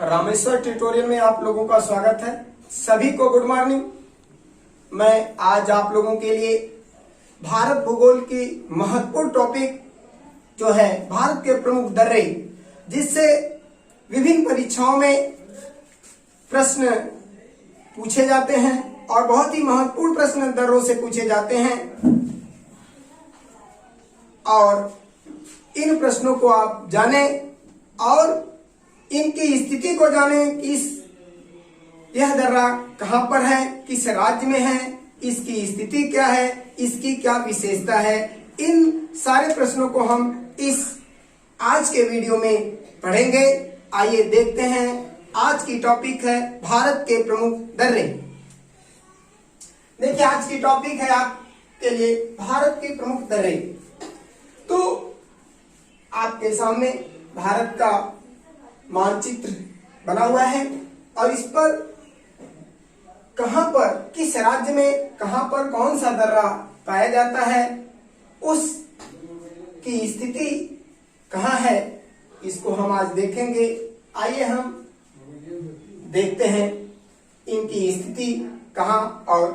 Rameshwar tutorial में आप लोगों का स्वागत है। सभी को गुड मॉर्निंग। मैं आज आप लोगों के लिए भारत भूगोल की महत्वपूर्ण टॉपिक जो है भारत के प्रमुख दर्रे, जिससे विभिन्न परीक्षाओं में प्रश्न पूछे जाते हैं और बहुत ही महत्वपूर्ण प्रश्न दर्रों से पूछे जाते हैं, और इन प्रश्नों को आप जानें और इनकी स्थिति को जानें कि यह दर्रा कहां पर है, किस राज्य में है, इसकी स्थिति क्या है, इसकी क्या विशेषता है। इन सारे प्रश्नों को हम इस आज के वीडियो में पढ़ेंगे। आइए देखते हैं। आज की टॉपिक है भारत के प्रमुख दर्रे। देखिए, आज की टॉपिक है आपके लिए भारत के प्रमुख दर्रे। तो आपके सामने भारत का मानचित्र बना हुआ है और इस पर कहां पर, किस राज्य में कहां पर कौन सा दर्रा पाया जाता है, उस की स्थिति कहां है, इसको हम आज देखेंगे। आइए हम देखते हैं इनकी स्थिति कहां और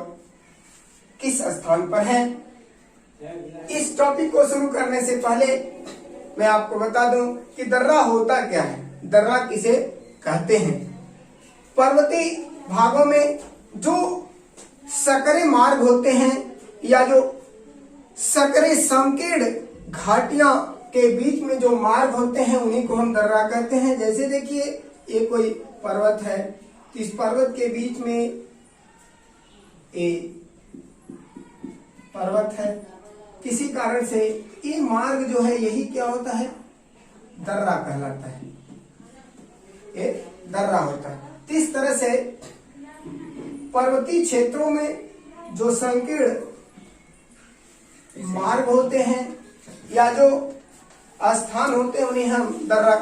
किस स्थान पर है। इस टॉपिक को शुरू करने से पहले मैं आपको बता दूं कि दर्रा होता क्या है, दर्रा किसे कहते हैं। पर्वतीय भागों में जो सकरे मार्ग होते हैं या जो सकरे संकीर्ण घाटियां के बीच में जो मार्ग होते हैं, उन्हीं को हम दर्रा कहते हैं। जैसे देखिए, ये कोई पर्वत है, तो इस पर्वत के बीच में ये पर्वत है, किसी कारण से ये मार्ग जो है, यही क्या होता है, दर्रा कहलाता है, ये दर्रा होता है। इस तरह से पर्वतीय क्षेत्रों में जो संकीर्ण मार्ग होते हैं या जो स्थान होते हैं, उन्हें हम दर्रा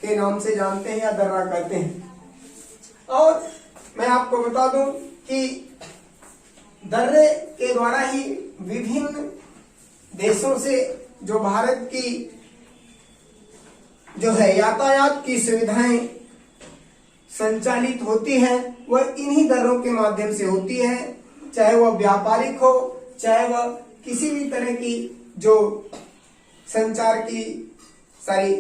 के नाम से जानते हैं या दर्रा कहते हैं। और मैं आपको बता दूं कि दर्रे के द्वारा ही विभिन्न देशों से जो भारत की जो है यातायात की सुविधाएं संचालित होती है, वह इन्हीं दर्रों के माध्यम से होती है। चाहे वह व्यापारिक हो, चाहे वह किसी भी तरह की जो संचार की सारी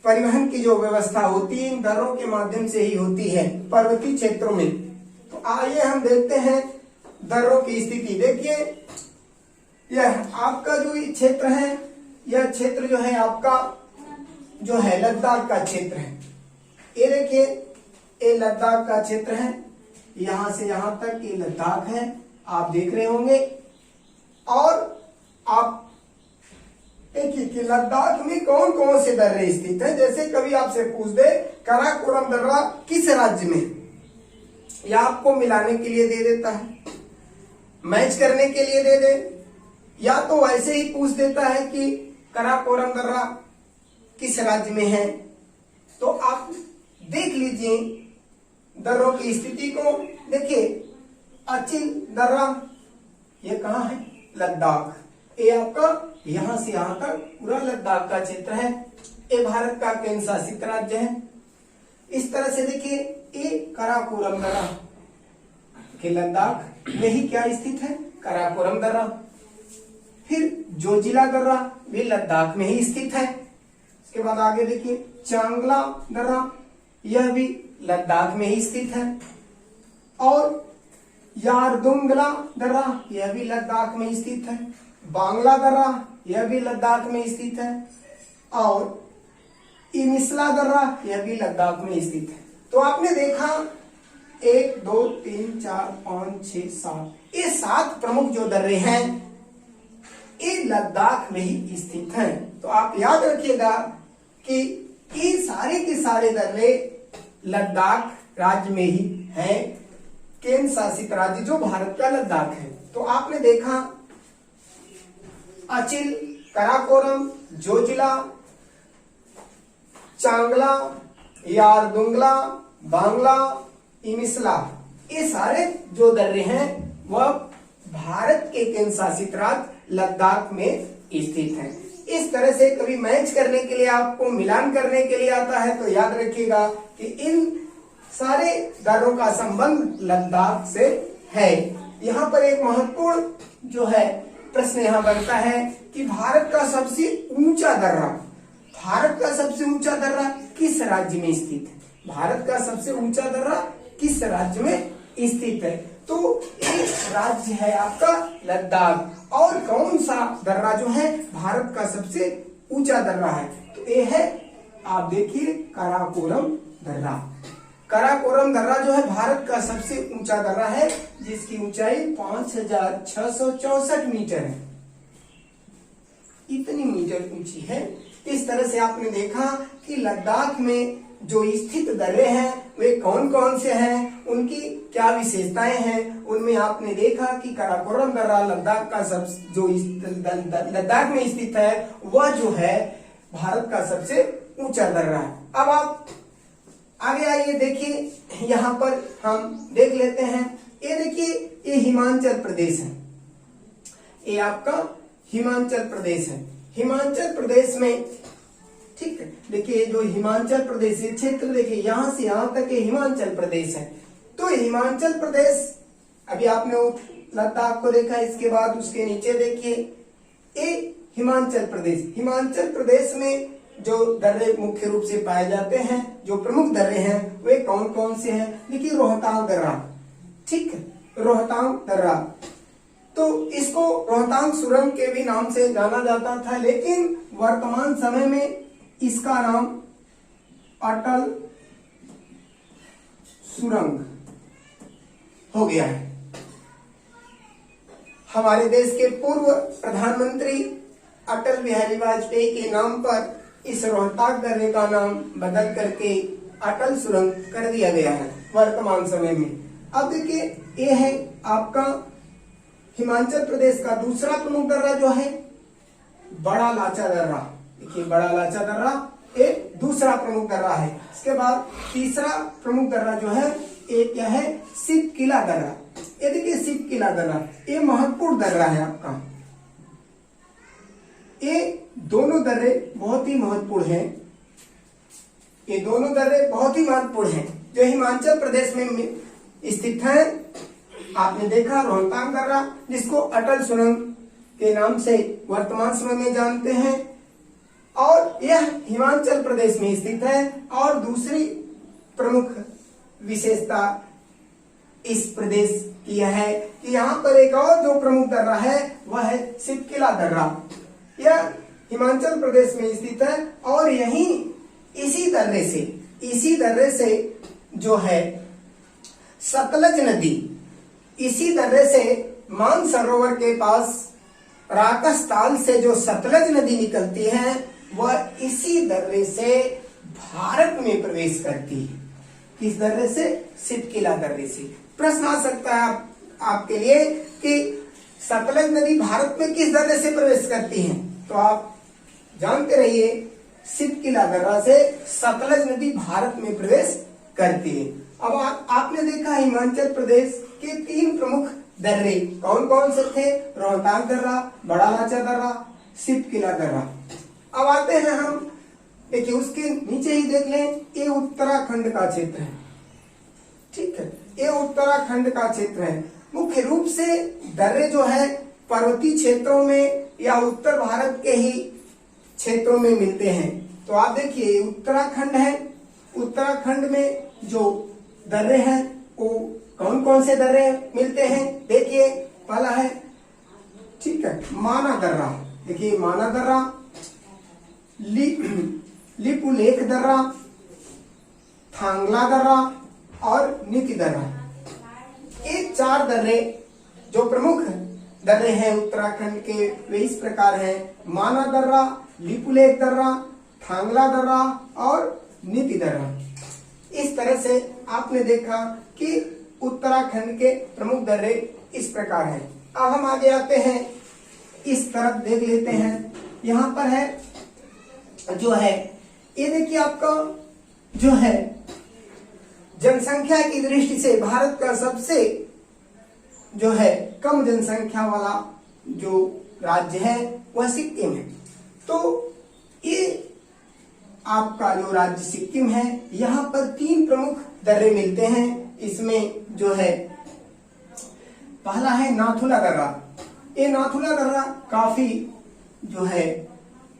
परिवहन की जो व्यवस्था होती है, इन दर्रों के माध्यम से ही होती है पर्वतीय क्षेत्रों में। तो आइए हम देखते हैं दर्रों की स्थिति। देखिए, यह आपका जो क्षेत्र है, यह क्षेत्र जो है आपका जो है लद्दाख का क्षेत्र है। ये देखिए, ये लद्दाख का क्षेत्र है, यहां से यहां तक ये लद्दाख है, आप देख रहे होंगे। और आप देखिए कि लद्दाख में कौन कौन से दर्रे स्थित है। जैसे कभी आपसे पूछ दे काराकोरम दर्रा किस राज्य में, या आपको मिलाने के लिए दे देता है, मैच करने के लिए दे दे, या तो ऐसे ही पूछ देता है कि काराकोरम दर्रा किस राज्य में है, तो आप देख लीजिए दर्रों की स्थिति को। देखिए, अचिल दर्रा ये कहाँ है, लद्दाख। ये आपका यहां से यहां तक पूरा लद्दाख का क्षेत्र है। ये भारत का केंद्र शासित राज्य है। इस तरह से देखिए, ये काराकोरम दर्रा के लद्दाख में ही क्या स्थित है, काराकोरम दर्रा। फिर जोजिला दर्रा भी लद्दाख में ही स्थित है। इसके बाद आगे देखिए, चांगला दर्रा, यह भी लद्दाख में ही स्थित है। और यारदुंगला दर्रा, यह भी लद्दाख में स्थित है। बांग्ला दर्रा, यह भी लद्दाख में स्थित है। और इमिसला दर्रा, यह भी लद्दाख में स्थित है। तो आपने देखा 1 2 3 4 5 6 7, ये 7 प्रमुख जो दर्रे हैं, ये लद्दाख में ही स्थित हैं। तो आप याद रखिएगा कि ये सारे के सारे दर्रे लद्दाख राज्य में ही हैं, केंद्र शासित राज्य जो भारत का लद्दाख है। तो आपने देखा अचिल, काराकोरम, जोजिला, चांगला, यारदुंगला, बांग्ला, इमिसला, ये सारे जो दर्रे हैं वह भारत के केंद्र शासित राज्य लद्दाख में स्थित हैं। इस तरह से कभी मैच करने के लिए, आपको मिलान करने के लिए आता है, तो याद रखिएगा कि इन सारे दर्रों का संबंध लद्दाख से है। यहाँ पर एक महत्वपूर्ण जो है प्रश्न यहाँ बनता है कि भारत का सबसे ऊंचा दर्रा किस राज्य में स्थित है? भारत का सबसे ऊंचा दर्रा किस राज्य में स्थित है? तो एक राज्य है आपका लद्दाख। और कौन सा दर्रा जो है भारत का सबसे ऊंचा दर्रा है? तो ये है, आप देखिए, काराकोरम दर्रा। काराकोरम दर्रा जो है भारत का सबसे ऊंचा दर्रा है, जिसकी ऊंचाई 5664 मीटर है। इतनी मीटर ऊंची है। इस तरह से आपने देखा कि लद्दाख में जो स्थित दर्रे हैं वे कौन कौन से हैं, उनकी क्या विशेषताएं हैं। उनमें आपने देखा कि काराकोरम दर्रा लद्दाख का लद्दाख में स्थित है, वह जो है भारत का सबसे ऊंचा दर्रा है। अब आप आगे आइए, देखिए यहाँ पर हम देख लेते हैं। ये देखिए, ये हिमाचल प्रदेश है। ये आपका हिमाचल प्रदेश है। हिमाचल प्रदेश में, ठीक है, देखिए जो हिमाचल प्रदेश क्षेत्र, देखिए यहां से यहां तक ये हिमाचल प्रदेश है। तो हिमाचल प्रदेश, अभी आपने लद्दाख को देखा, इसके बाद उसके नीचे देखिए ये हिमाचल प्रदेश में जो दर्रे मुख्य रूप से पाए जाते हैं, जो प्रमुख दर्रे हैं, वे कौन कौन से हैं? देखिए रोहतांग दर्रा, ठीक है, रोहतांग दर्रा। तो इसको रोहतांग सुरंग के भी नाम से जाना जाता था, लेकिन वर्तमान समय में इसका नाम अटल सुरंग हो गया है। हमारे देश के पूर्व प्रधानमंत्री अटल बिहारी वाजपेयी के नाम पर इस रोहतांग दर्रे का नाम बदल करके अटल सुरंग कर दिया गया है वर्तमान समय में। अब देखिए, ये है आपका हिमाचल प्रदेश का दूसरा प्रमुख दर्रा जो है बड़ा लाचा दर्रा। देखिए बड़ा लाचा दर्रा एक दूसरा प्रमुख दर्रा है। इसके बाद तीसरा प्रमुख दर्रा जो है एक क्या है? सिपकिला दर्रा। ये देखिए सिपकिला दर्रा, ये महत्वपूर्ण दर्रा है आपका। ये दोनों दर्रे बहुत ही महत्वपूर्ण हैं। ये दोनों दर्रे बहुत ही महत्वपूर्ण हैं जो हिमाचल प्रदेश में स्थित है। आपने देखा रोहतांग दर्रा, जिसको अटल सुरंग के नाम से वर्तमान समय में जानते हैं, और यह हिमाचल प्रदेश में स्थित है। और दूसरी प्रमुख विशेषता इस प्रदेश की यह है कि यहाँ पर एक और जो प्रमुख दर्रा है वह है सिपकिला दर्रा। यह हिमाचल प्रदेश में स्थित है और यही इसी दर्रे से जो है सतलज नदी, इसी दर्रे से मानसरोवर के पास राकसताल से जो सतलज नदी निकलती है वह इसी दर्रे से भारत में प्रवेश करती है। किस दर्रे से? सिपकिला दर्रे से। प्रश्न आ सकता है आपके लिए कि सतलज नदी भारत में किस दर्रे से प्रवेश करती है? तो आप जानते रहिए सिपकिला दर्रा से सतलज नदी भारत में प्रवेश करती है। अब आपने देखा हिमाचल प्रदेश के 3 प्रमुख दर्रे कौन कौन से थे? रोहतांग दर्रा, बड़ा लाचा दर्रा, सिपकिला दर्रा। अब आते हैं हम, देखिए उसके नीचे ही देख लें, ये उत्तराखंड का क्षेत्र है। ठीक है, ये उत्तराखंड का क्षेत्र है। मुख्य रूप से दर्रे जो है पर्वतीय क्षेत्रों में या उत्तर भारत के ही क्षेत्रों में मिलते हैं। तो आप देखिए उत्तराखंड है। उत्तराखंड में जो दर्रे हैं वो कौन कौन से दर्रे मिलते हैं? देखिए पहला है, ठीक है, माना दर्रा। देखिए माना दर्रा, लिपुलेख दर्रा, थांगला दर्रा और नीति दर्रा। ये 4 दर्रे जो प्रमुख दर्रे हैं उत्तराखंड के, वे इस प्रकार हैं: माना दर्रा, लिपुलेख दर्रा, थांगला दर्रा और नीति दर्रा। इस तरह से आपने देखा कि उत्तराखंड के प्रमुख दर्रे इस प्रकार हैं। अब हम आगे आते हैं, इस तरफ देख लेते हैं। यहाँ पर है जो है, ये देखिए आपका जो है जनसंख्या की दृष्टि से भारत का सबसे जो है कम जनसंख्या वाला जो राज्य है वह सिक्किम है। तो ये आपका जो राज्य सिक्किम है, यहाँ पर 3 प्रमुख दर्रे मिलते हैं। इसमें जो है पहला है नाथुला दर्रा। ये नाथुला दर्रा काफी जो है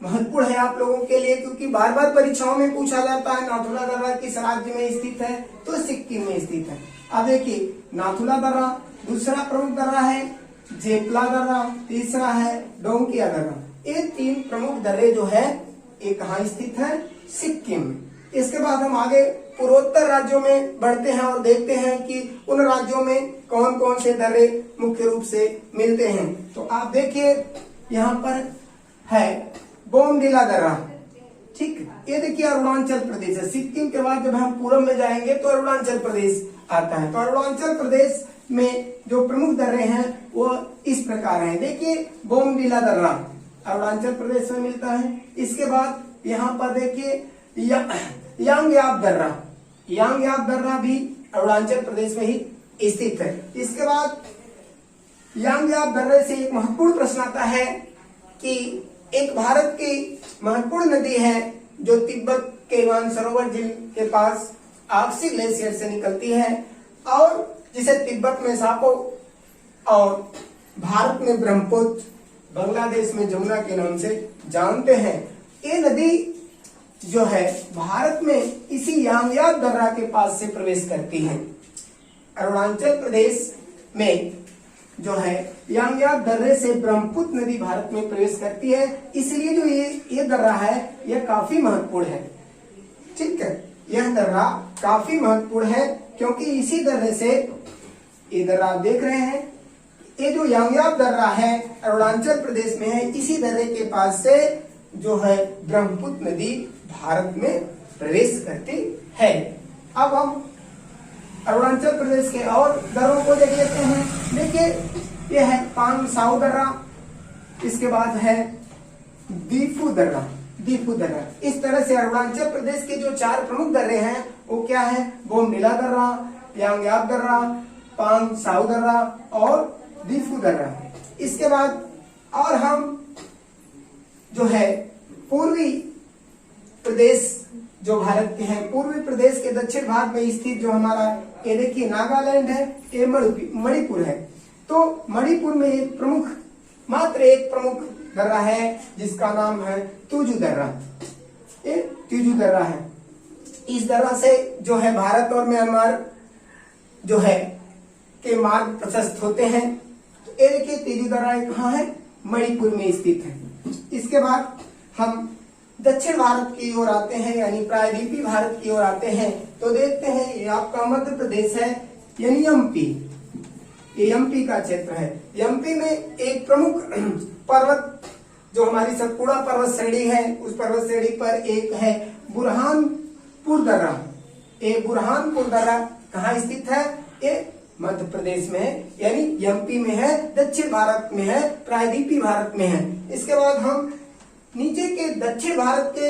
महत्वपूर्ण है आप लोगों के लिए, क्योंकि बार बार परीक्षाओं में पूछा जाता है नाथुला दर्रा किस राज्य में स्थित है, तो सिक्किम में स्थित है। अब देखिए नाथुला दर्रा, दूसरा प्रमुख दर्रा है जेपला दर्रा, तीसरा है डोंकिया दर्रा। ये तीन प्रमुख दर्रे जो है ये कहाँ स्थित है, सिक्किम में। इसके बाद हम आगे पूर्वोत्तर राज्यों में बढ़ते हैं और देखते हैं कि उन राज्यों में कौन कौन से दर्रे मुख्य रूप से मिलते हैं। तो आप देखिए यहाँ पर है बोमडिला दर्रा, ठीक, ये देखिए अरुणाचल प्रदेश है। सिक्किम के बाद जब हम पूरब में जाएंगे तो अरुणाचल प्रदेश आता है। तो अरुणाचल प्रदेश में जो प्रमुख दर्रे हैं वो इस प्रकार हैं। देखिए बोमडिला दर्रा अरुणाचल प्रदेश में मिलता है। इसके बाद यहाँ पर देखिए यांगयाप दर्रा, यांगयाप दर्रा भी अरुणाचल प्रदेश में ही स्थित है। इसके बाद यांगयाप दर्रे से एक महत्वपूर्ण प्रश्न आता है कि एक भारत की महत्वपूर्ण नदी है जो तिब्बत के मानसरोवर झील के पास आक्सी ग्लेशियर से निकलती है और जिसे तिब्बत में सापो और भारत में ब्रह्मपुत्र, बांग्लादेश में जमुना के नाम से जानते हैं। ये नदी जो है भारत में इसी यांगयाप दर्रा के पास से प्रवेश करती है। अरुणाचल प्रदेश में जो है यांगयाप दर्रे से ब्रह्मपुत्र नदी भारत में प्रवेश करती है, इसलिए जो ये दर्रा है यह काफी महत्वपूर्ण है। ठीक है, यह दर्रा काफी महत्वपूर्ण है क्योंकि इसी दर्रे से, ये दर्रा आप देख रहे हैं, ये जो यांगयाप दर्रा है अरुणाचल प्रदेश में है, इसी दर्रे के पास से जो है ब्रह्मपुत्र नदी भारत में प्रवेश करती है। अब हम अरुणाचल प्रदेश के और दर्रों को देख लेते हैं। देखिए ये है पांग साउ दर्रा, इसके बाद है दीफू दर्रा, दीफू दर्रा। इस तरह से अरुणाचल प्रदेश के जो चार प्रमुख दर्रे हैं वो क्या है, बोमडिला दर्रा, यांगयाप दर्रा, पांग साउ दर्रा और दीफू दर्रा। इसके बाद और हम जो है पूर्वी प्रदेश जो भारत के हैं, पूर्वी प्रदेश के दक्षिण भाग में स्थित जो हमारा ये देखिए नागालैंड है, ये मणिपुर है। तो मणिपुर में एक प्रमुख, मात्र एक प्रमुख दर्रा है जिसका नाम है तुजु दर्रा। ये तुजु दर्रा है। इस दर्रा से जो है भारत और म्यांमार जो है के मार्ग प्रशस्त होते हैं। ये देखिए तुजु दर्रा कहाँ है, मणिपुर में स्थित है। इसके बाद हम दक्षिण भारत की ओर आते हैं, यानी प्रायद्वीपीय भारत की ओर आते हैं, तो देखते हैं ये आपका मध्य प्रदेश है, यानी एमपी, ये एमपी का क्षेत्र है। एमपी में एक प्रमुख पर्वत जो हमारी सतपुड़ा पर्वत श्रेणी है, उस पर्वत श्रेणी पर एक है बुरहानपुर दर्रा। ये बुरहानपुर दर्रा कहाँ स्थित है, ये मध्य प्रदेश में है, यानी एमपी में है, दक्षिण भारत में है, प्रायद्वीपीय भारत में है। इसके बाद हम नीचे के दक्षिण भारत के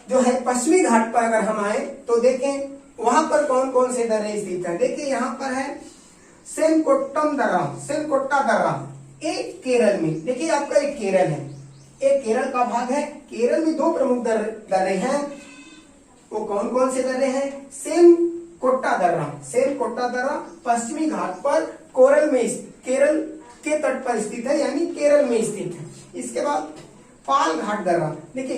जो है पश्चिमी घाट पर अगर हम आए तो देखें वहां पर कौन कौन से दर्रे स्थित है। देखिए यहाँ पर है सेनकोट्टम दर्रा, सेनकोट्टा दर्रा, एक केरल में। देखिए आपका एक केरल है, एक केरल का भाग है। केरल में दो प्रमुख दर्रे हैं, वो कौन कौन से दर्रे हैं, सेनकोट्टा दर्रा, सेनकोट्टा दर्रा पश्चिमी घाट पर केरल के तट पर स्थित है, यानी केरल में स्थित है। इसके बाद पाल घाट दर्रा, देखिए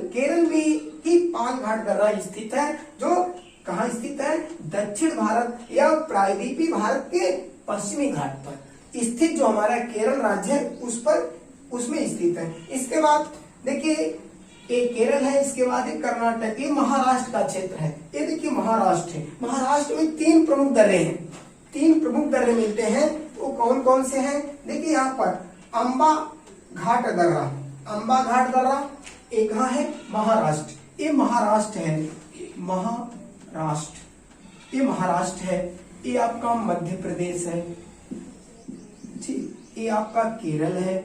केरल में ही पाल घाट दर्रा स्थित है, जो कहाँ स्थित है, दक्षिण भारत या प्रायद्वीपीय भारत के पश्चिमी घाट पर स्थित जो हमारा केरल राज्य है उसमें स्थित है। इसके बाद देखिए एक केरल है, इसके बाद एक कर्नाटक, ये महाराष्ट्र का क्षेत्र है। ये देखिए महाराष्ट्र है, महाराष्ट्र में तीन प्रमुख दर्रे हैं, तीन प्रमुख दर्रे मिलते हैं, वो कौन कौन से हैं। देखिए यहाँ पर अंबा घाट दर्रा, अंबा घाट दर्रा एक कहाँ है, महाराष्ट्र, ये महाराष्ट्र है, महाराष्ट्र, ये महाराष्ट्र है। ये आपका मध्य प्रदेश है, ठीक, ये आपका केरल है।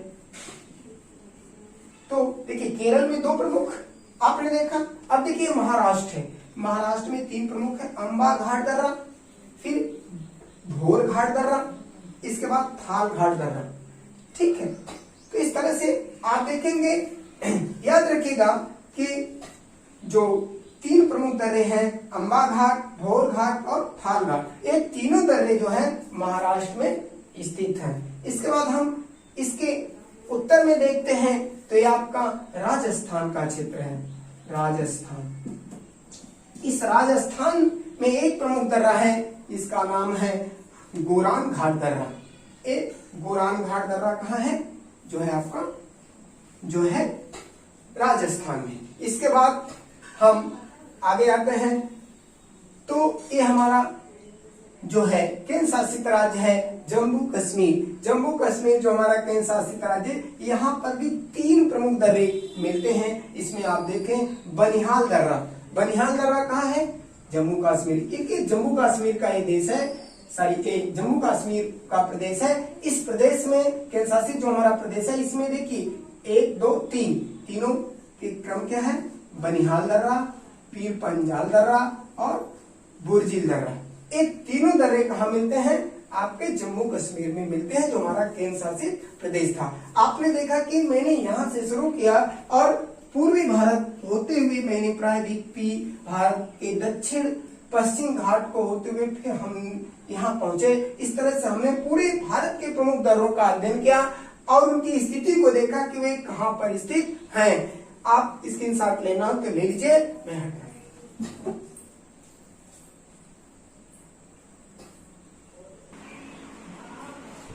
तो देखिए केरल में दो प्रमुख आपने देखा। अब देखिए महाराष्ट्र है, महाराष्ट्र में तीन प्रमुख है, अंबा घाट दर्रा, फिर भोर घाट दर्रा, इसके बाद थाल घाट दर्रा। ठीक है, तो इस तरह से आप देखेंगे, याद रखिएगा कि जो तीन प्रमुख दर्रे हैं, अंबा घाट, भोर घाट और फाल घाट। ये तीनों दर्रे जो हैं महाराष्ट्र में स्थित हैं। इसके बाद हम इसके उत्तर में देखते हैं तो ये आपका राजस्थान का क्षेत्र है, राजस्थान। इस राजस्थान में एक प्रमुख दर्रा है, इसका नाम है गोरान घाट दर्रा। एक गोरान घाट दर्रा कहाँ है? जो है आपका जो है राजस्थान में। इसके बाद हम आगे आते हैं तो ये हमारा जो है केंद्र शासित राज्य है जम्मू कश्मीर। जम्मू कश्मीर जो हमारा केंद्र शासित राज्य है, यहाँ पर भी तीन प्रमुख दर्रे मिलते हैं। इसमें आप देखें बनिहाल दर्रा। बनिहाल दर्रा कहाँ है? जम्मू कश्मीर। क्योंकि जम्मू कश्मीर का ये देश है, जम्मू कश्मीर का प्रदेश है। इस प्रदेश में केंद्र शासित जो हमारा प्रदेश है, इसमें देखिए 1 2 3 तीनों के क्रम क्या है? बनिहाल दर्रा, पीर पंजाल दर्रा और बुर्जिल दर्रा। ये तीनों दर्रे कहाँ मिलते हैं? आपके जम्मू कश्मीर में मिलते हैं, जो हमारा केंद्र शासित प्रदेश था। आपने देखा कि मैंने यहाँ से शुरू किया और पूर्वी भारत होते हुए मैंने प्रायद्वीपीय भारत के दक्षिण पश्चिम घाट को होते हुए फिर हम यहाँ पहुंचे। इस तरह से हमने पूरे भारत के प्रमुख दर्रों का अध्ययन किया और उनकी स्थिति को देखा कि वे कहाँ पर स्थित हैं। आप स्क्रीनशॉट लेना तो ले लीजिए, मैं हटा।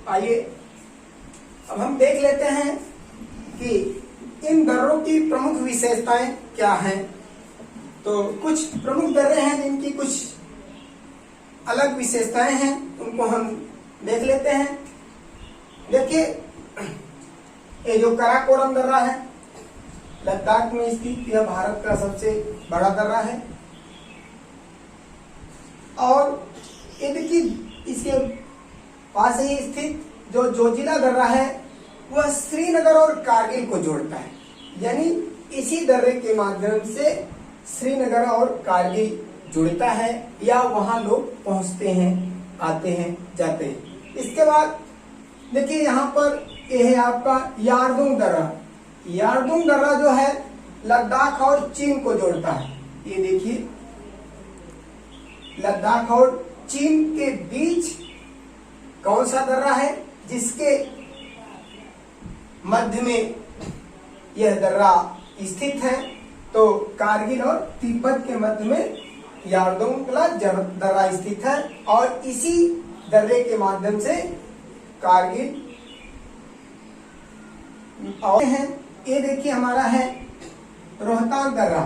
आइए अब हम देख लेते हैं कि इन दर्रों की प्रमुख विशेषताएं क्या हैं। तो कुछ प्रमुख दर्रे हैं जिनकी कुछ अलग विशेषताएं हैं, उनको हम देख लेते हैं। देखिए ये जो काराकोरम दर्रा है, लद्दाख में स्थित, यह भारत का सबसे बड़ा दर्रा है। और ये देखिए इसके पास ही स्थित जो जोजिला दर्रा है, वह श्रीनगर और कारगिल को जोड़ता है। यानी इसी दर्रे के माध्यम से श्रीनगर और कारगिल जुड़ता है या वहां लोग पहुंचते हैं, आते हैं, जाते हैं। इसके बाद देखिए यहाँ पर यह है आपका यारदुंग दर्रा। यारदुंग दर्रा जो है लद्दाख और चीन को जोड़ता है। ये देखिए लद्दाख और चीन के बीच कौन सा दर्रा है? जिसके मध्य में यह दर्रा स्थित है। तो कारगिल और तिब्बत के मध्य में यारदुंग दर्रा स्थित है और इसी दर्रे के माध्यम से कारगिल और है। ये देखिए हमारा है रोहतांग दर्रा।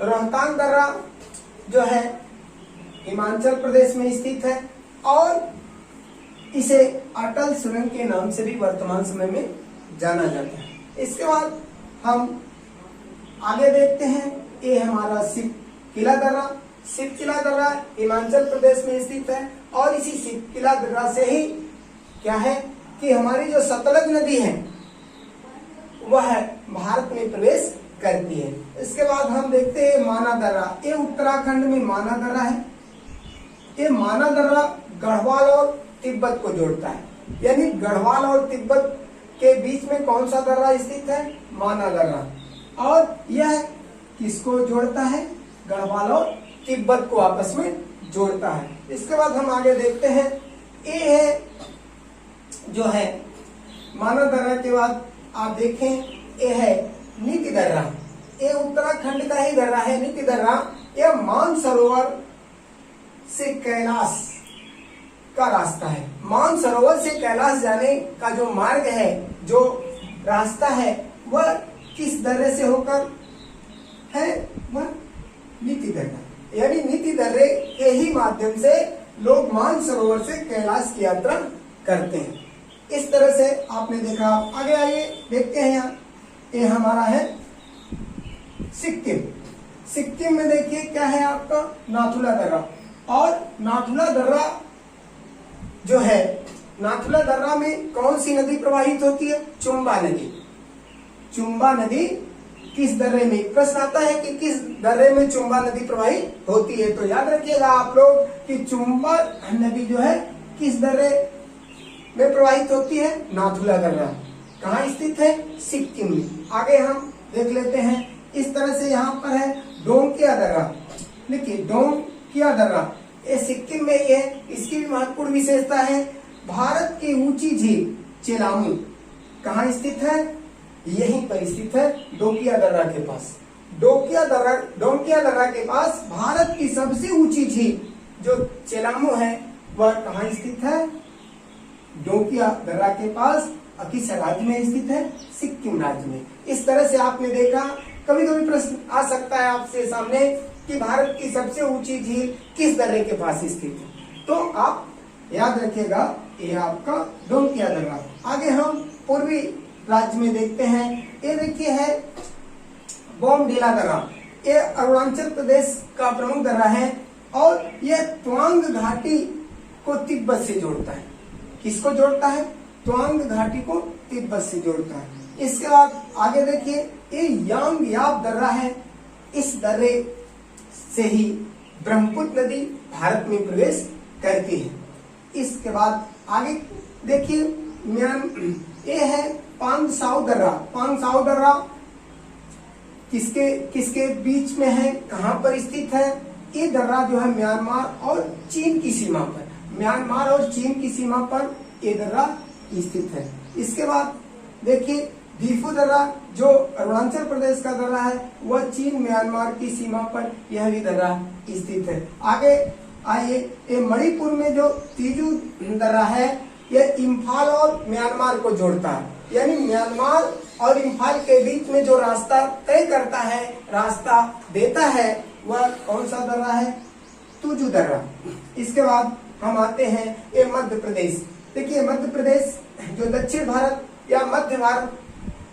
रोहतांग दर्रा जो है हिमाचल प्रदेश में स्थित है और इसे अटल सुरंग के नाम से भी वर्तमान समय में जाना जाता है। इसके बाद हम आगे देखते हैं, ये हमारा शिव किला दर्रा। शिव किला दर्रा हिमाचल प्रदेश में स्थित है और इसी शिव किला दर्रा से ही क्या है कि हमारी जो सतलज नदी है वह भारत में प्रवेश करती है। इसके बाद हम देखते हैं माना दर्रा। ये उत्तराखंड में माना दर्रा है। ये माना दर्रा गढ़वाल और तिब्बत को जोड़ता है। यानी गढ़वाल और तिब्बत के बीच में कौन सा दर्रा स्थित है? माना दर्रा। और यह किसको जोड़ता है? गढ़वाल और तिब्बत को आपस में जोड़ता है। इसके बाद हम आगे देखते हैं, ये है जो है माना दर्रा के बाद आप देखें, ये है नीति दर्रा। ये उत्तराखंड का ही दर्रा है, नीति दर्रा। यह मानसरोवर से कैलाश का रास्ता है। मानसरोवर से कैलाश जाने का जो मार्ग है, जो रास्ता है, वह किस दर्रे से होकर है? वह नीति दर्रा। यानी नीति दर्रे के ही माध्यम से लोग मानसरोवर से कैलाश की यात्रा करते हैं। इस तरह से आपने देखा। आगे आइए देखते हैं, यहाँ ये हमारा है सिक्किम। सिक्किम में देखिए क्या है आपका? नाथुला दर्रा। और नाथुला दर्रा जो है, नाथुला दर्रा में कौन सी नदी प्रवाहित होती है? चुम्बा नदी। चुम्बा नदी किस दर्रे में? प्रश्न आता है कि किस दर्रे में चुम्बा नदी प्रवाहित होती है। तो याद रखिएगा आप लोग कि चुम्बा नदी जो है किस दर्रे में प्रवाहित होती है? नाथुला दर्रा। कहाँ स्थित है? सिक्किम में। आगे हम देख लेते हैं। इस तरह से यहाँ पर है डोंकिया दर्रा, देखिए डोंकिया दर्रा, ये सिक्किम में ये, इसकी भी महत्वपूर्ण विशेषता है। भारत की ऊंची झील चेलामू कहाँ स्थित है? यहीं पर स्थित है, डोंकिया दर्रा के पास। डोंकिया दर्रा के पास भारत की सबसे ऊंची झील जो चेलामू है वह कहाँ स्थित है? डोंकिया दर्रा के पास। किस राज्य में स्थित है? सिक्किम राज्य में। इस तरह से आपने देखा, कभी कभी प्रश्न आ सकता है आपसे सामने कि भारत की सबसे ऊंची झील किस दर्रे के पास स्थित है, तो आप याद रखिएगा ये आपका डोंकिया दर्रा। आगे हम पूर्वी राज्य में देखते हैं, ये देखिए है बोमडिला दर्रा, ये अरुणाचल प्रदेश का प्रमुख दर्रा है और यह त्वांग घाटी को तिब्बत से जोड़ता है। किसको जोड़ता है? त्वांग घाटी को तिब्बत से जोड़ता है। इसके बाद आगे देखिए ये यांगयाप दर्रा है, इस दर्रे से ही ब्रह्मपुत्र नदी भारत में प्रवेश करती है। इसके बाद आगे देखिए ये है पांगसाउ दर्रा। पांगसाउ दर्रा किसके किसके बीच में है, कहां पर स्थित है? ये दर्रा जो है म्यांमार और चीन की सीमा पर, म्यांमार और चीन की सीमा पर ये दर्रा स्थित है। इसके बाद देखिए दीफू दर्रा जो अरुणाचल प्रदेश का दर्रा है वह चीन म्यांमार की सीमा पर यह भी दर्रा स्थित है। आगे आइए, ये मणिपुर में जो तीजू दर्रा है यह इम्फाल और म्यांमार को जोड़ता है, यानी म्यांमार और इम्फाल के बीच में जो रास्ता तय करता है, रास्ता देता है, वह कौन सा दर्रा है? तुजू दर्रा। इसके बाद हम आते हैं ये मध्य प्रदेश। देखिए मध्य प्रदेश जो दक्षिण भारत या मध्य भारत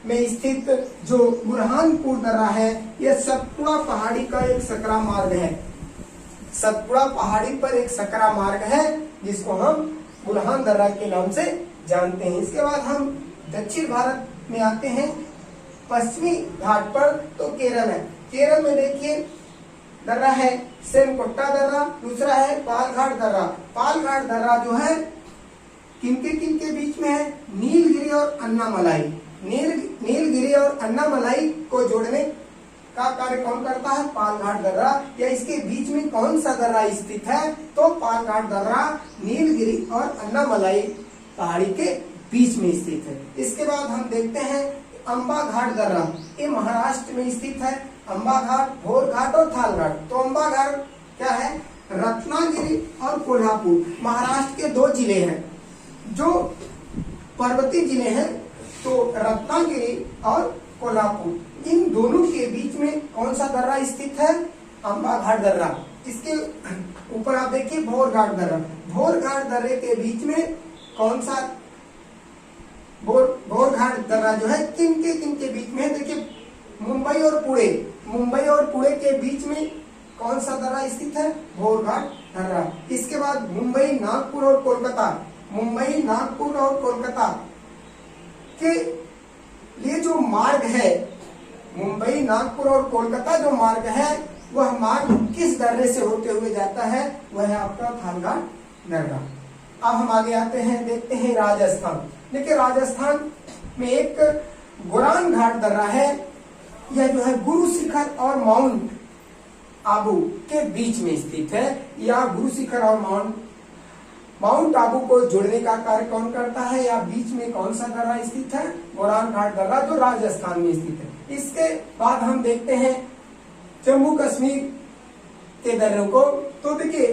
में स्थित जो बुरहानपुर दर्रा है, यह सतपुड़ा पहाड़ी का एक सकरा मार्ग है। सतपुड़ा पहाड़ी पर एक सकरा मार्ग है जिसको हम बुरहान दर्रा के नाम से जानते हैं। इसके बाद हम दक्षिण भारत में आते हैं, पश्चिमी घाट पर, तो केरल है। केरल में देखिए दर्रा है सेनकोट्टा दर्रा, दूसरा है पालघाट दर्रा। पालघाट दर्रा जो है किनके बीच में है? नीलगिरी और अन्नामलाई। नीलगिरी और अन्नामलाई को जोड़ने का कार्य कौन करता है? पालघाट दर्रा। या इसके बीच में कौन सा दर्रा स्थित है? तो पालघाट दर्रा नीलगिरी और अन्नामलाई पहाड़ी के बीच में स्थित है। इसके बाद हम देखते हैं अम्बा घाट दर्रा, ये महाराष्ट्र में स्थित है। अम्बा घाट, भोर घाट और थाल घाट। तो अम्बा घाट क्या है? रत्नागिरी और कोल्हापुर महाराष्ट्र के दो जिले हैं जो पर्वतीय जिले हैं, तो रत्नागिरी और कोल्हापुर, इन दोनों के बीच में कौन सा दर्रा स्थित है? अम्बा घाट दर्रा। इसके ऊपर आप देखिए भोर घाट दर्रा। भोर घाट दर्रे के बीच में कौन सा भोर घाट दर्रा जो है किनके बीच में है? देखिए मुंबई और पुणे के बीच में कौन सा दर्रा स्थित है? भोर घाट दर्रा। इसके बाद मुंबई, नागपुर और कोलकाता के लिए जो मार्ग है, मुंबई, नागपुर और कोलकाता जो मार्ग है, वह मार्ग किस दर्रे से होते हुए जाता है? वह है आपका थालघाट दर्रा। अब हम आगे आते हैं, देखते हैं राजस्थान। देखिए राजस्थान में एक गोरान घाट दर्रा है, यह जो है गुरु शिखर और माउंट आबू के बीच में स्थित है। या गुरु शिखर और माउंट आबू को जोड़ने का कार्य कौन करता है? या बीच में कौन सा दर्रा स्थित है? गोरान घाट दर्रा जो राजस्थान में स्थित है। इसके बाद हम देखते हैं जम्मू कश्मीर के दर्रों को। तो देखिए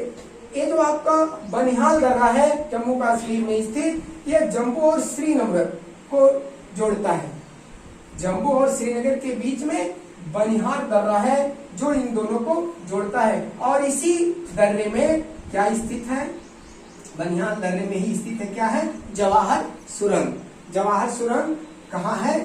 ये जो आपका बनिहाल दर्रा है जम्मू कश्मीर में स्थित, यह जम्मू और श्रीनगर को जोड़ता है। जम्मू और श्रीनगर के बीच में बनिहाल दर्रा है जो इन दोनों को जोड़ता है। और इसी दर्रे में क्या स्थित है? बनिहाल दर्रे में ही स्थित है क्या है? जवाहर सुरंग। जवाहर सुरंग कहाँ है?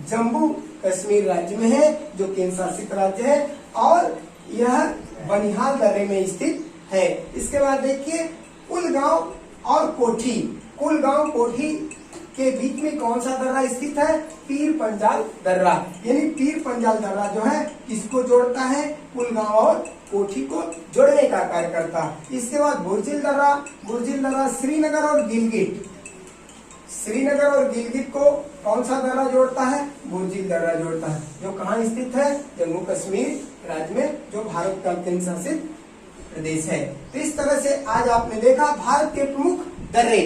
जम्मू कश्मीर राज्य में है जो केंद्र शासित राज्य है, और यह बनिहाल दर्रे में स्थित है। इसके बाद देखिए कुलगांव और कोठी। कुलगांव कोठी के बीच में कौन सा दर्रा स्थित है? पीर पंजाल दर्रा। यानी पीर पंजाल दर्रा जो है किसको जोड़ता है? कुलगांव और कोठी को जोड़ने का कार्य करता है। इसके बाद बुर्जिल दर्रा श्रीनगर और गिलगित। श्रीनगर और गिलगित को कौन सा दर्रा जोड़ता है? बुर्जिल दर्रा जोड़ता है, जो कहाँ स्थित है? जम्मू कश्मीर राज्य में, जो भारत का केंद्र शासित प्रदेश है। तो इस तरह से आज आपने देखा भारत के प्रमुख दर्रे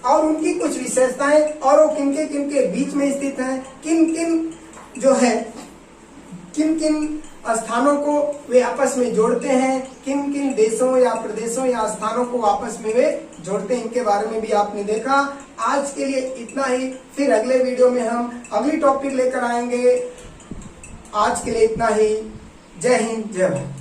और उनकी कुछ विशेषताएं और वो किन के बीच में स्थित है, किन किन जो है किन किन स्थानों को वे आपस में जोड़ते हैं, किन किन देशों या प्रदेशों या स्थानों को आपस में वे जोड़ते हैं, इनके बारे में भी आपने देखा। आज के लिए इतना ही, फिर अगले वीडियो में हम अगली टॉपिक लेकर आएंगे। आज के लिए इतना ही। जय हिंद, जय भारत।